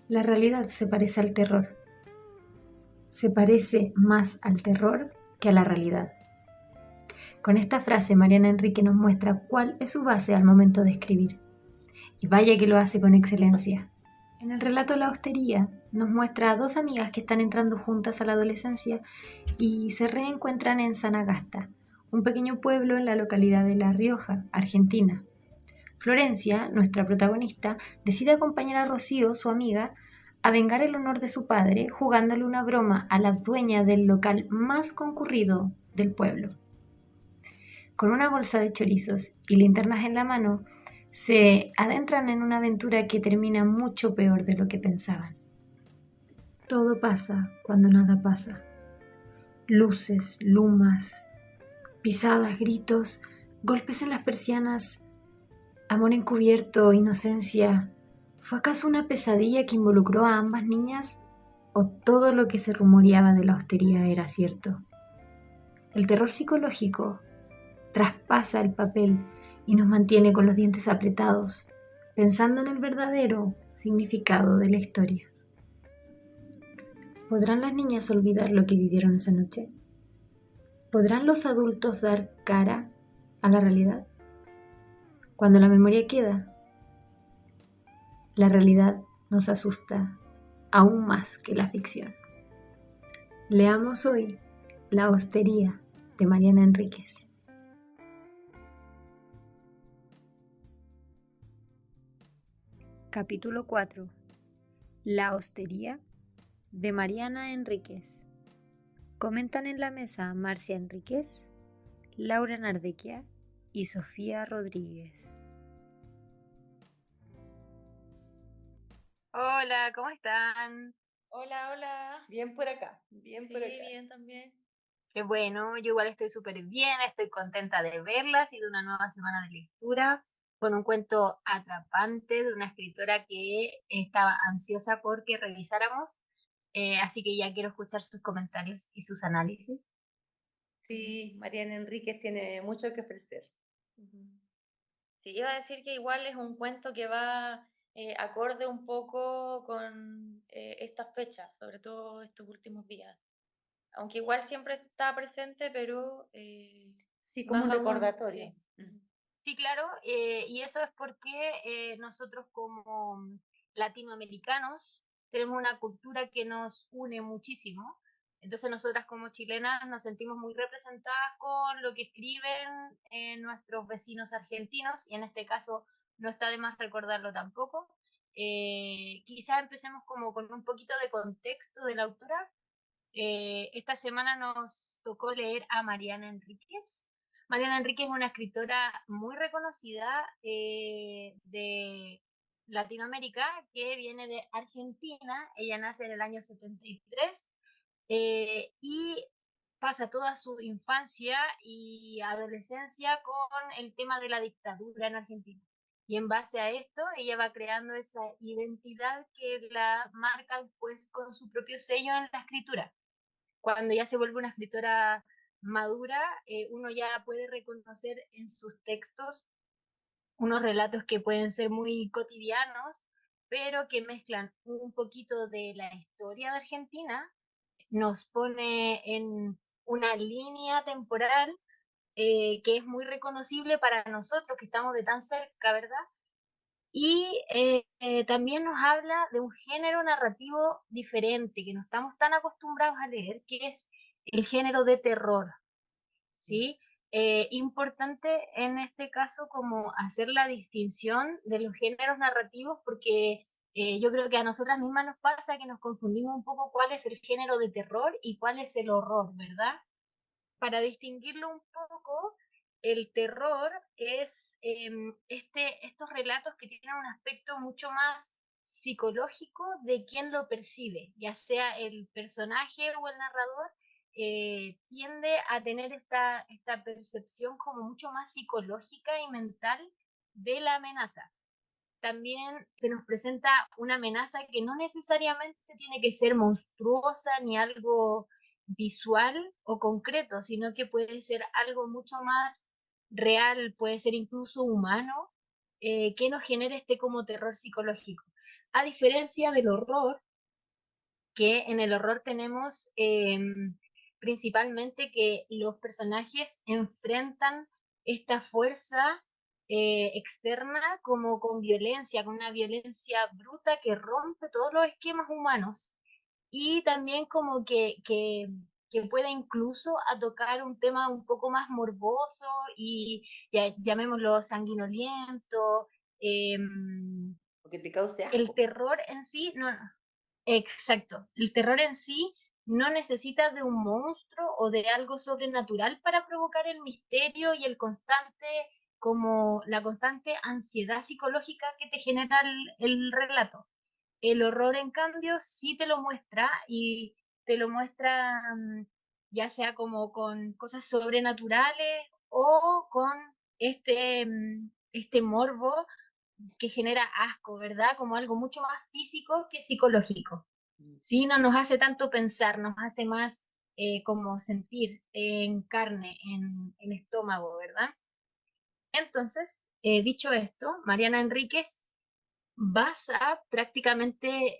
La realidad se parece al terror. Se parece más al terror que a la realidad. Con esta frase, Mariana Enrique nos muestra cuál es su base al momento de escribir. Y vaya que lo hace con excelencia. En el relato La Hostería nos muestra a dos amigas que están entrando juntas a la adolescencia y se reencuentran en Sanagasta, un pequeño pueblo en la localidad de La Rioja, Argentina. Florencia, nuestra protagonista, decide acompañar a Rocío, su amiga, a vengar el honor de su padre jugándole una broma a la dueña del local más concurrido del pueblo. Con una bolsa de chorizos y linternas en la mano, se adentran en una aventura que termina mucho peor de lo que pensaban. Todo pasa cuando nada pasa. Luces, lumas, pisadas, gritos, golpes en las persianas, amor encubierto, inocencia. ¿Fue acaso una pesadilla que involucró a ambas niñas? ¿O todo lo que se rumoreaba de la hostería era cierto? El terror psicológico traspasa el papel y nos mantiene con los dientes apretados, pensando en el verdadero significado de la historia. ¿Podrán las niñas olvidar lo que vivieron esa noche? ¿Podrán los adultos dar cara a la realidad? Cuando la memoria queda, la realidad nos asusta aún más que la ficción. Leamos hoy La Hostería de Mariana Enríquez. Capítulo 4. La Hostería de Mariana Enríquez. Comentan en la mesa Marcia Enríquez, Laura Nardequia y Sofía Rodríguez. Hola, ¿cómo están? Hola, hola. Bien por acá, bien Sí, por acá. bien también. Qué bueno, yo igual estoy súper bien, estoy contenta de verlas y de una nueva semana de lectura con un cuento atrapante de una escritora que estaba ansiosa porque revisáramos, así que ya quiero escuchar sus comentarios y sus análisis. Sí, Mariana Enríquez tiene mucho que ofrecer. Sí, iba a decir que igual es un cuento que va acorde un poco con estas fechas, sobre todo estos últimos días. Aunque igual siempre está presente, pero Sí, como un más aún, recordatorio. sí. Sí, claro, y eso es porque nosotros como latinoamericanos tenemos una cultura que nos une muchísimo. Entonces nosotras como chilenas nos sentimos muy representadas con lo que escriben nuestros vecinos argentinos y en este caso no está de más recordarlo tampoco. Quizás empecemos como con un poquito de contexto de la autora. Esta semana nos tocó leer a Mariana Enríquez. Mariana Enríquez es una escritora muy reconocida de Latinoamérica que viene de Argentina. Ella nace en el año 73 y pasa toda su infancia y adolescencia con el tema de la dictadura en Argentina. Y en base a esto, ella va creando esa identidad que la marca después con su propio sello en la escritura. Cuando ya se vuelve una escritora madura, uno ya puede reconocer en sus textos unos relatos que pueden ser muy cotidianos, pero que mezclan un poquito de la historia de Argentina, nos pone en una línea temporal que es muy reconocible para nosotros que estamos de tan cerca, ¿verdad? Y también nos habla de un género narrativo diferente que no estamos tan acostumbrados a leer, que es el género de terror, ¿sí? Importante en este caso como hacer la distinción de los géneros narrativos porque yo creo que a nosotras mismas nos pasa que nos confundimos un poco cuál es el género de terror y cuál es el horror, ¿verdad? Para distinguirlo un poco, el terror es estos relatos que tienen un aspecto mucho más psicológico de quien lo percibe, ya sea el personaje o el narrador, tiende a tener esta percepción como mucho más psicológica y mental de la amenaza. También se nos presenta una amenaza que no necesariamente tiene que ser monstruosa ni algo visual o concreto, sino que puede ser algo mucho más real, puede ser incluso humano, que nos genere este como terror psicológico. A diferencia del horror, que en el horror tenemos principalmente que los personajes enfrentan esta fuerza externa como con violencia, con una violencia bruta que rompe todos los esquemas humanos y también como que pueda incluso a tocar un tema un poco más morboso y llamémoslo sanguinoliento. Porque te cause El asco. terror en sí, no, exacto, el terror en sí no necesita de un monstruo o de algo sobrenatural para provocar el misterio y el constante, como la constante ansiedad psicológica que te genera el relato. El horror, en cambio, sí te lo muestra y te lo muestra ya sea como con cosas sobrenaturales o con este morbo que genera asco, ¿verdad? Como algo mucho más físico que psicológico. Sí, no nos hace tanto pensar, nos hace más como sentir en carne, en estómago, ¿verdad? Entonces, dicho esto, Mariana Enríquez basa prácticamente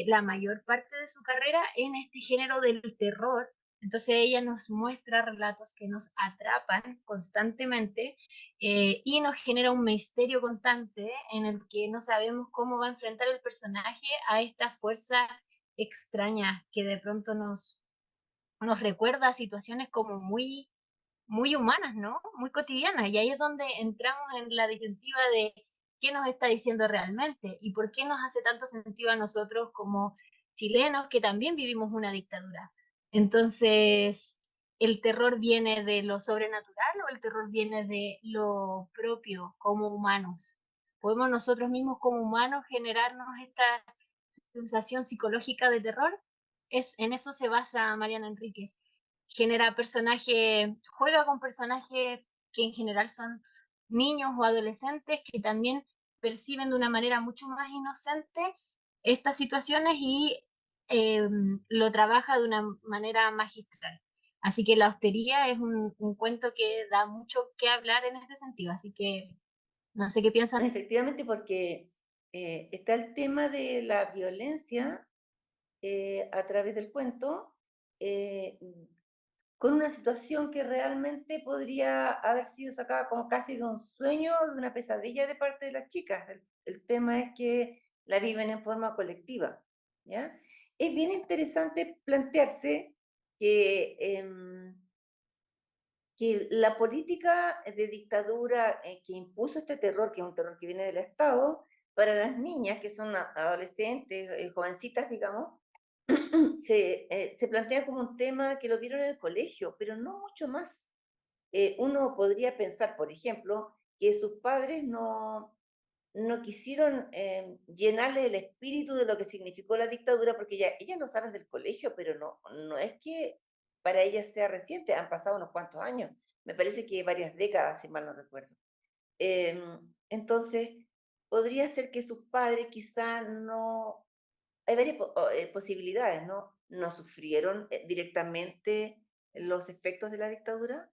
la mayor parte de su carrera en este género del terror. Entonces ella nos muestra relatos que nos atrapan constantemente y nos genera un misterio constante en el que no sabemos cómo va a enfrentar el personaje a esta fuerza extraña que de pronto nos recuerda a situaciones como muy humanas, ¿no? Muy cotidianas. Y ahí es donde entramos en la disyuntiva de qué nos está diciendo realmente y por qué nos hace tanto sentido a nosotros como chilenos que también vivimos una dictadura. Entonces, ¿el terror viene de lo sobrenatural o el terror viene de lo propio como humanos? ¿Podemos nosotros mismos como humanos generarnos esta sensación psicológica de terror? En eso se basa Mariana Enríquez. Genera personajes, juega con personajes que en general son niños o adolescentes que también perciben de una manera mucho más inocente estas situaciones y eh, lo trabaja de una manera magistral. Así que La Hostería es un cuento que da mucho que hablar en ese sentido. Así que no sé qué piensan. Efectivamente, porque está el tema de la violencia a través del cuento, eh, con una situación que realmente podría haber sido sacada como casi de un sueño, de una pesadilla de parte de las chicas. El tema es que la viven en forma colectiva, ¿ya? Es bien interesante plantearse que, que la política de dictadura que impuso este terror, que es un terror que viene del Estado, para las niñas, que son adolescentes, jovencitas, digamos, se plantea como un tema que lo vieron en el colegio, pero no mucho más. Uno podría pensar, por ejemplo, que sus padres no quisieron llenarle el espíritu de lo que significó la dictadura, porque ellas lo saben del colegio, pero no es que para ellas sea reciente, han pasado unos cuantos años, me parece que varias décadas, si mal no recuerdo. Entonces, podría ser que sus padres quizá no, hay varias posibilidades, ¿no? No sufrieron directamente los efectos de la dictadura,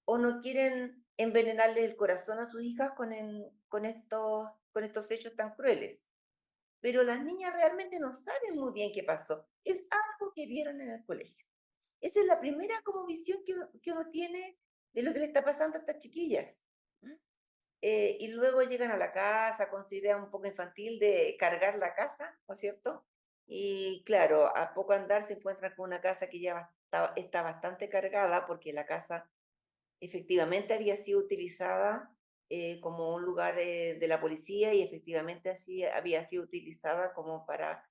o no quieren envenenarle el corazón a sus hijas con estos hechos tan crueles. Pero las niñas realmente no saben muy bien qué pasó. Es algo que vieron en el colegio. Esa es la primera como visión que uno tiene de lo que le está pasando a estas chiquillas. Y luego llegan a la casa con su idea un poco infantil de cargar la casa, ¿no es cierto? Y claro, a poco andar se encuentran con una casa que ya está bastante cargada porque la casa efectivamente había sido utilizada como un lugar de la policía y efectivamente así había sido utilizada como para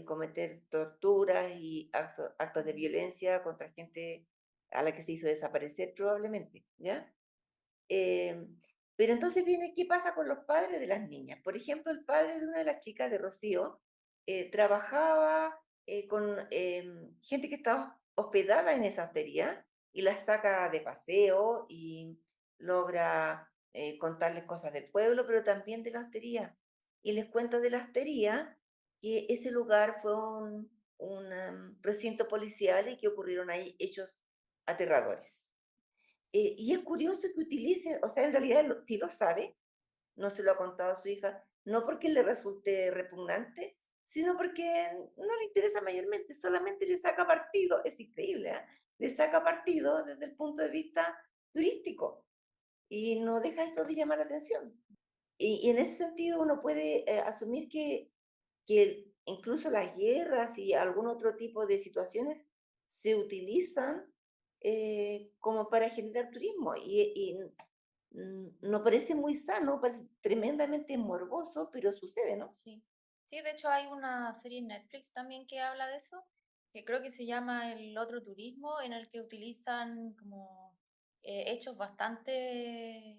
cometer torturas y actos de violencia contra gente a la que se hizo desaparecer probablemente, ¿ya? Eh, pero entonces viene, ¿qué pasa con los padres de las niñas? Por ejemplo, el padre de una de las chicas de Rocío trabajaba con gente que estaba hospedada en esa hostería y las saca de paseo y logra contarles cosas del pueblo, pero también de la hostería. Y les cuenta de la hostería que ese lugar fue un recinto policial y que ocurrieron ahí hechos aterradores. Y es curioso que utilice, o sea, en realidad sí lo sabe, no se lo ha contado a su hija, no porque le resulte repugnante, sino porque no le interesa mayormente, solamente le saca partido, es increíble, ¿eh? Le saca partido desde el punto de vista turístico y no deja eso de llamar la atención. Y en ese sentido uno puede asumir que incluso las guerras y algún otro tipo de situaciones se utilizan como para generar turismo no parece muy sano, parece tremendamente morboso, pero sucede, ¿no? Sí. Sí, de hecho hay una serie en Netflix también que habla de eso, que creo que se llama El Otro Turismo, en el que utilizan como hechos bastante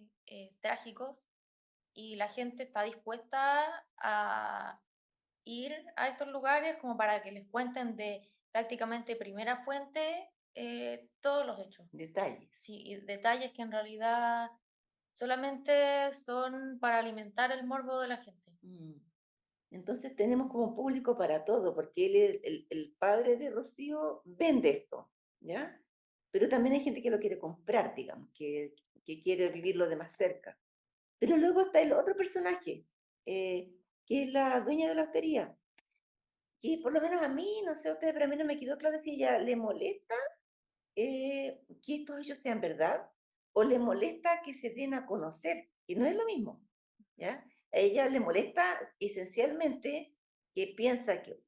trágicos y la gente está dispuesta a ir a estos lugares como para que les cuenten de prácticamente primera fuente todos los hechos. Detalles. Sí, y detalles que en realidad solamente son para alimentar el morbo de la gente. Entonces tenemos como público para todo, porque él es el padre de Rocío vende esto, ¿ya? Pero también hay gente que lo quiere comprar, digamos, que quiere vivirlo de más cerca. Pero luego está el otro personaje, que es la dueña de la hostería, que por lo menos a mí, no sé a ustedes, pero a mí no me quedó claro si ella le molesta que estos hechos sean verdad o le molesta que se den a conocer, que no es lo mismo, ¿ya? A ella le molesta esencialmente que piensa que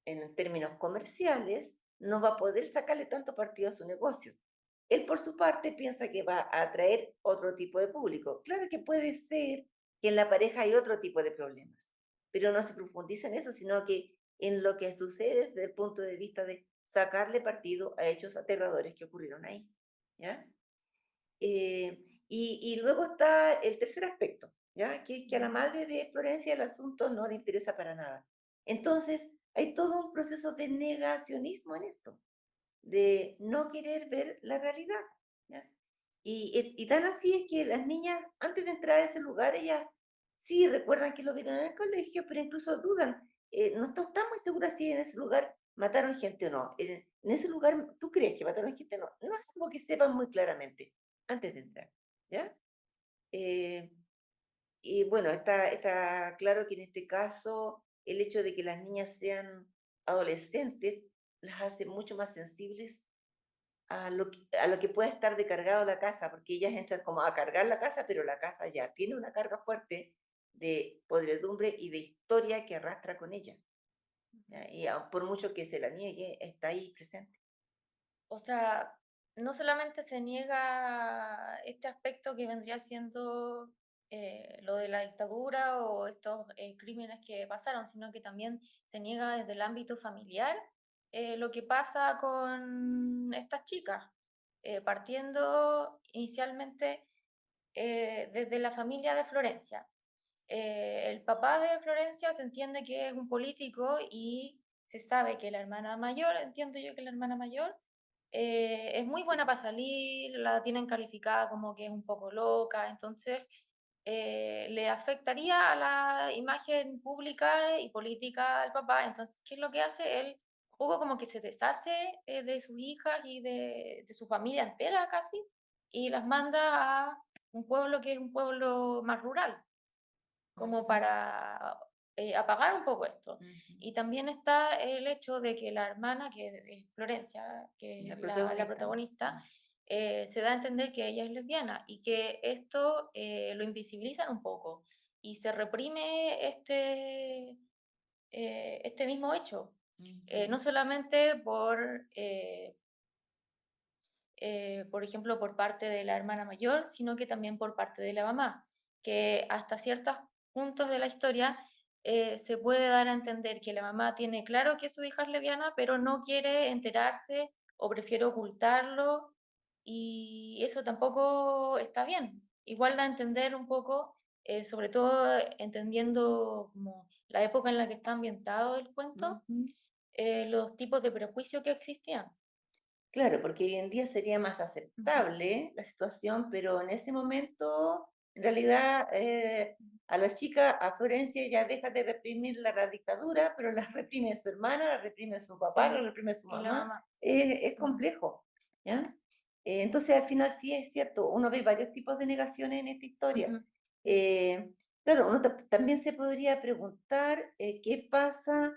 en términos comerciales no va a poder sacarle tanto partido a su negocio. Él por su parte piensa que va a atraer otro tipo de público. Claro que puede ser que en la pareja hay otro tipo de problemas, pero no se profundiza en eso, sino que en lo que sucede desde el punto de vista de sacarle partido a hechos aterradores que ocurrieron ahí, ¿ya? Y luego está el tercer aspecto, ¿ya? Que es que a la madre de Florencia el asunto no le interesa para nada. Entonces, hay todo un proceso de negacionismo en esto, de no querer ver la realidad, ¿ya? Y tan así es que las niñas, antes de entrar a ese lugar, ellas sí recuerdan que lo vieron en el colegio, pero incluso dudan. No están muy seguras si en ese lugar mataron gente o no. En ese lugar, ¿tú crees que mataron gente o no? No es algo que sepan muy claramente antes de entrar, ¿ya? Eh, y bueno, está claro que en este caso el hecho de que las niñas sean adolescentes las hace mucho más sensibles a lo que pueda estar de cargado la casa, porque ellas entran como a cargar la casa, pero la casa ya tiene una carga fuerte de podredumbre y de historia que arrastra con ella, ¿ya? Y por mucho que se la niegue, está ahí presente. O sea, no solamente se niega este aspecto que vendría siendo lo de la dictadura o estos crímenes que pasaron, sino que también se niega desde el ámbito familiar lo que pasa con estas chicas, partiendo inicialmente desde la familia de Florencia. El papá de Florencia se entiende que es un político y se sabe que la hermana mayor, entiendo yo que la hermana mayor, es muy buena para salir, la tienen calificada como que es un poco loca, entonces le afectaría a la imagen pública y política del papá. Entonces, ¿qué es lo que hace? Él un poco como que se deshace de sus hijas y de su familia entera casi y las manda a un pueblo que es un pueblo más rural como para apagar un poco esto. Y también está el hecho de que la hermana, que es Florencia, que es la protagonista, se da a entender que ella es lesbiana y que esto lo invisibilizan un poco y se reprime este mismo hecho. No solamente por ejemplo, por parte de la hermana mayor, sino que también por parte de la mamá, que hasta ciertos puntos de la historia se puede dar a entender que la mamá tiene claro que su hija es lesbiana, pero no quiere enterarse o prefiere ocultarlo y eso tampoco está bien. Igual da a entender un poco, sobre todo entendiendo como la época en la que está ambientado el cuento, los tipos de prejuicios que existían. Claro, porque hoy en día sería más aceptable la situación, pero en ese momento, en realidad, a la chica, a Florencia, ya deja de reprimir la dictadura, pero la reprime su hermana, la reprime su papá, la reprime su Y la mamá. mamá. Es complejo, ¿ya? Entonces, al final sí es cierto, uno ve varios tipos de negaciones en esta historia. Claro, uno también se podría preguntar qué pasa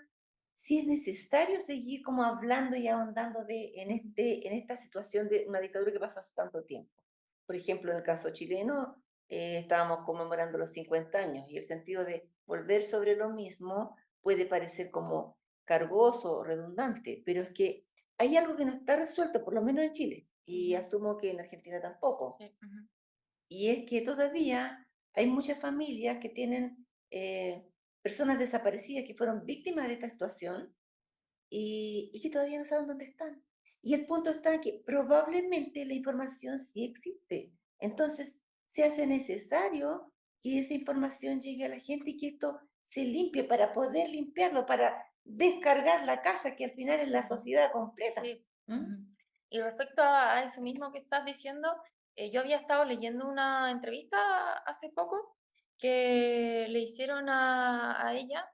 si es necesario seguir como hablando y ahondando en esta situación de una dictadura que pasó hace tanto tiempo. Por ejemplo, en el caso chileno, estábamos conmemorando los 50 años y el sentido de volver sobre lo mismo puede parecer como cargoso o redundante, pero es que hay algo que no está resuelto, por lo menos en Chile, y asumo que en Argentina tampoco. Sí, Y es que todavía hay muchas familias que tienen personas desaparecidas que fueron víctimas de esta situación y que todavía no saben dónde están. Y el punto está en que probablemente la información sí existe. Entonces, se hace necesario que esa información llegue a la gente y que esto se limpie para poder limpiarlo, para descargar la casa que al final es la sociedad completa. sí. ¿Mm? Y respecto a eso mismo que estás diciendo, yo había estado leyendo una entrevista hace poco que le hicieron a ella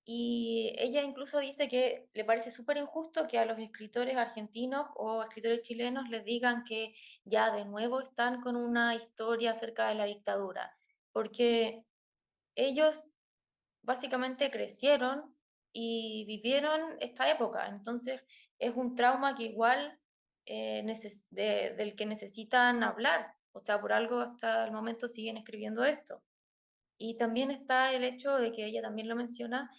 y ella incluso dice que le parece súper injusto que a los escritores argentinos o escritores chilenos les digan que ya de nuevo están con una historia acerca de la dictadura, porque ellos básicamente crecieron y vivieron esta época. Entonces es un trauma que igual del que necesitan hablar. O sea, por algo hasta el momento siguen escribiendo esto. Y también está el hecho de que ella también lo menciona,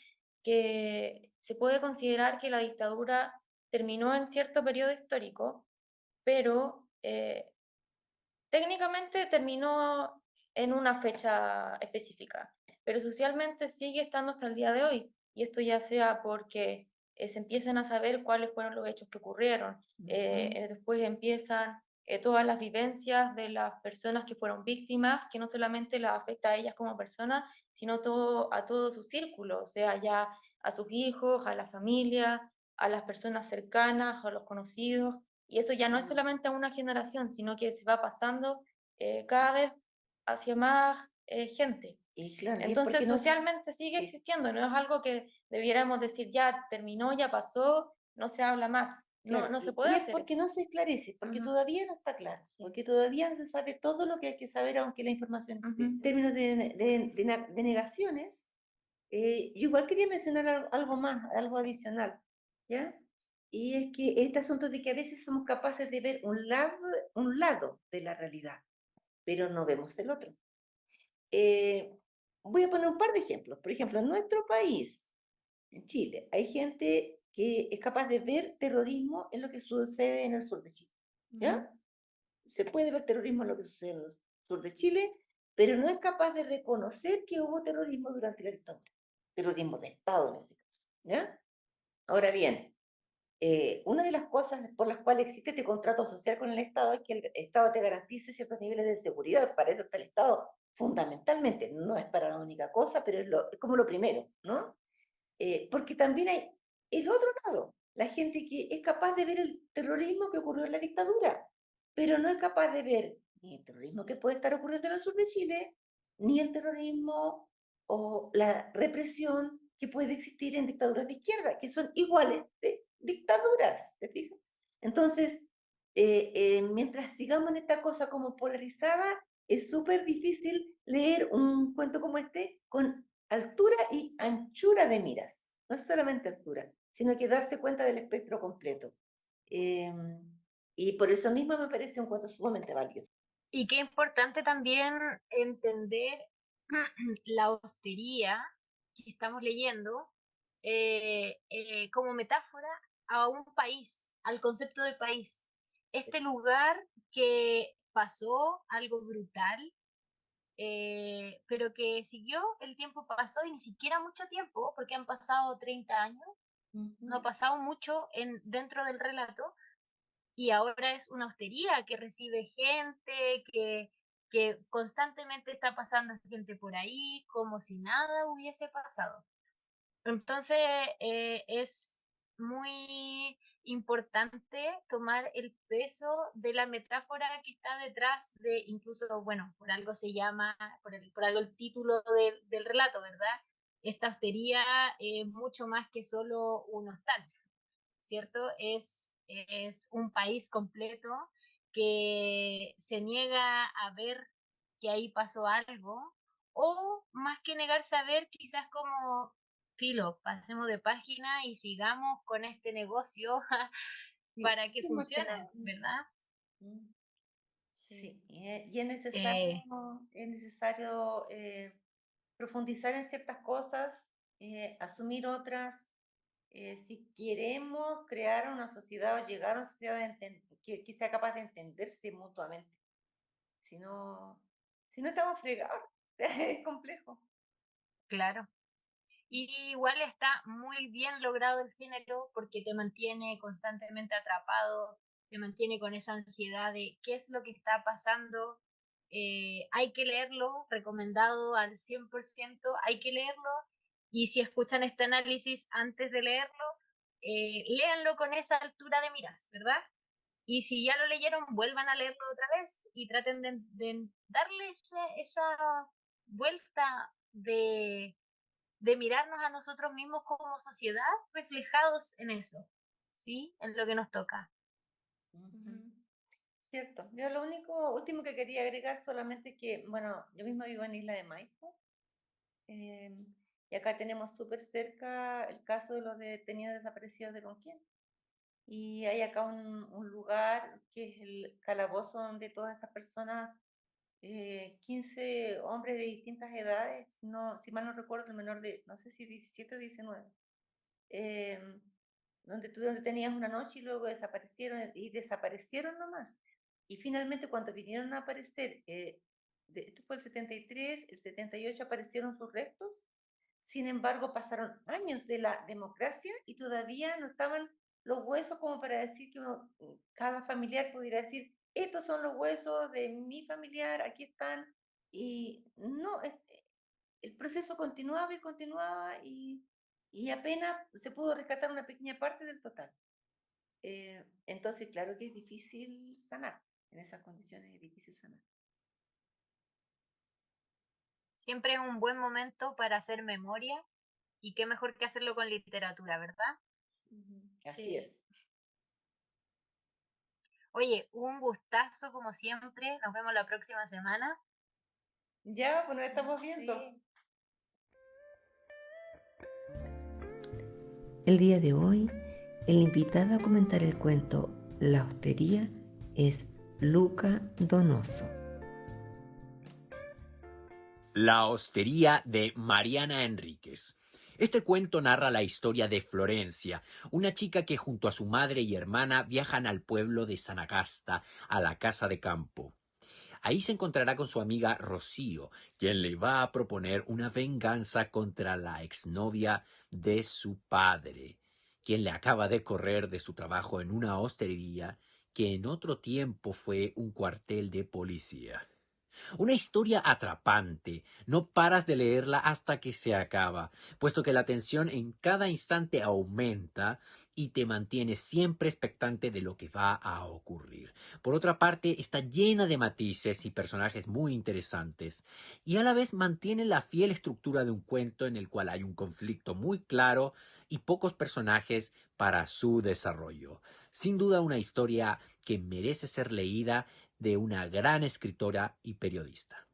que se puede considerar que la dictadura terminó en cierto periodo histórico, pero técnicamente terminó en una fecha específica, pero socialmente sigue estando hasta el día de hoy. Y esto ya sea porque se empiezan a saber cuáles fueron los hechos que ocurrieron, después empiezan todas las vivencias de las personas que fueron víctimas, que no solamente las afecta a ellas como personas, sino a todo su círculo, o sea, ya a sus hijos, a la familia, a las personas cercanas, a los conocidos. Y eso ya no es solamente a una generación, sino que se va pasando cada vez hacia más gente. Y claro, y es porque Entonces, no se... socialmente sigue Sí, existiendo, no es algo que debiéramos decir ya terminó, ya pasó, no se habla más. No, claro, no se y puede es hacer porque eso. no se esclarece, porque Ujú, todavía no está claro, sí. porque todavía no se sabe todo lo que hay que saber, aunque la información esté. En Ujú, términos de negaciones, yo igual quería mencionar algo más, algo adicional, ¿ya? Y es que este asunto de que a veces somos capaces de ver un lado de la realidad, pero no vemos el otro. Eh, Voy a poner un par de ejemplos. Por ejemplo, en nuestro país, en Chile, hay gente que es capaz de ver terrorismo en lo que sucede en el sur de Chile, ujú, ¿ya? Se puede ver terrorismo en lo que sucede en el sur de Chile, pero no es capaz de reconocer que hubo terrorismo durante la dictadura. Terrorismo de Estado en ese caso, ¿ya? Ahora bien, una de las cosas por las cuales existe este contrato social con el Estado es que el Estado te garantice ciertos niveles de seguridad. Para eso está el Estado, fundamentalmente. No es para la única cosa, pero es como lo primero, ¿no? Porque también hay el otro lado, la gente que es capaz de ver el terrorismo que ocurrió en la dictadura, pero no es capaz de ver ni el terrorismo que puede estar ocurriendo en el sur de Chile, ni el terrorismo o la represión que puede existir en dictaduras de izquierda, que son iguales de dictaduras, ¿te fijas? Entonces, mientras sigamos en esta cosa como polarizada, es súper difícil leer un cuento como este con altura y anchura de miras. No es solamente altura, sino que darse cuenta del espectro completo. Eh, y por eso mismo me parece un cuento sumamente valioso. Y qué importante también entender la hostería que estamos leyendo como metáfora a un país, al concepto de país. Este lugar que pasó algo brutal, pero que siguió, el tiempo pasó y ni siquiera mucho tiempo, porque han pasado 30 años, no ha pasado mucho dentro del relato, y ahora es una hostería que recibe gente, que constantemente está pasando gente por ahí, como si nada hubiese pasado. Entonces es muy importante tomar el peso de la metáfora que está detrás de, incluso, bueno, por algo se llama, por algo el título del relato, ¿verdad? Esta hostería es mucho más que solo un hostal, ¿cierto? Es un país completo que se niega a ver que ahí pasó algo o más que negar saber, quizás como filo, pasemos de página y sigamos con este negocio Sí, para que es funcione, emocionante. ¿verdad? Mm. Sí. Sí, y es Eh, necesario profundizar en ciertas cosas, asumir otras. Si queremos crear una sociedad o llegar a una sociedad que sea capaz de entenderse mutuamente, si no, si no estamos fregados, es complejo. claro. Y igual está muy bien logrado el género porque te mantiene constantemente atrapado, te mantiene con esa ansiedad de qué es lo que está pasando. Hay que leerlo, recomendado al 100%, hay que leerlo. Y si escuchan este análisis antes de leerlo, léanlo con esa altura de miras, ¿verdad? Y si ya lo leyeron, vuelvan a leerlo otra vez y traten de darle esa vuelta de mirarnos a nosotros mismos como sociedad reflejados en eso, ¿sí? En lo que nos toca. Ujú. Cierto. Yo lo último que quería agregar solamente que, bueno, yo misma vivo en Isla de Maipo, y acá tenemos súper cerca el caso de los detenidos desaparecidos de Lonquén. Y hay acá un lugar que es el calabozo donde todas esas personas, 15 hombres de distintas edades, no, si mal no recuerdo, el menor de, no sé si 17 o 19, eh, donde tenías una noche y luego desaparecieron nomás. Y finalmente cuando vinieron a aparecer, esto fue el 73, el 78 aparecieron sus restos. Sin embargo, pasaron años de la democracia y todavía no estaban los huesos como para decir que cada familiar pudiera decir, estos son los huesos de mi familiar, aquí están. Y no, el proceso continuaba y continuaba y apenas se pudo rescatar una pequeña parte del total. Entonces, claro que es difícil sanar, en esas condiciones es difícil sanar. Siempre es un buen momento para hacer memoria y qué mejor que hacerlo con literatura, ¿verdad? Así es. Oye, un gustazo como siempre. Nos vemos la próxima semana. Ya, pues nos estamos viendo. Sí. El día de hoy, el invitado a comentar el cuento La hostería es Luca Donoso. La hostería de Mariana Enríquez. Este cuento narra la historia de Florencia, una chica que junto a su madre y hermana viajan al pueblo de Sanagasta, a la casa de campo. Ahí se encontrará con su amiga Rocío, quien le va a proponer una venganza contra la exnovia de su padre, quien le acaba de correr de su trabajo en una hostería que en otro tiempo fue un cuartel de policía. Una historia atrapante, no paras de leerla hasta que se acaba, puesto que la tensión en cada instante aumenta y te mantienes siempre expectante de lo que va a ocurrir. Por otra parte, está llena de matices y personajes muy interesantes, y a la vez mantiene la fiel estructura de un cuento en el cual hay un conflicto muy claro y pocos personajes para su desarrollo. Sin duda una historia que merece ser leída de una gran escritora y periodista.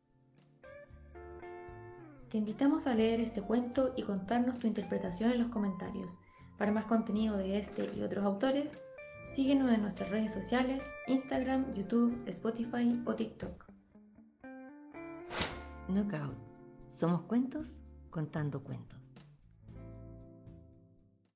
Te invitamos a leer este cuento y contarnos tu interpretación en los comentarios. Para más contenido de este y otros autores, síguenos en nuestras redes sociales, Instagram, YouTube, Spotify o TikTok. Knockout. Somos cuentos contando cuentos.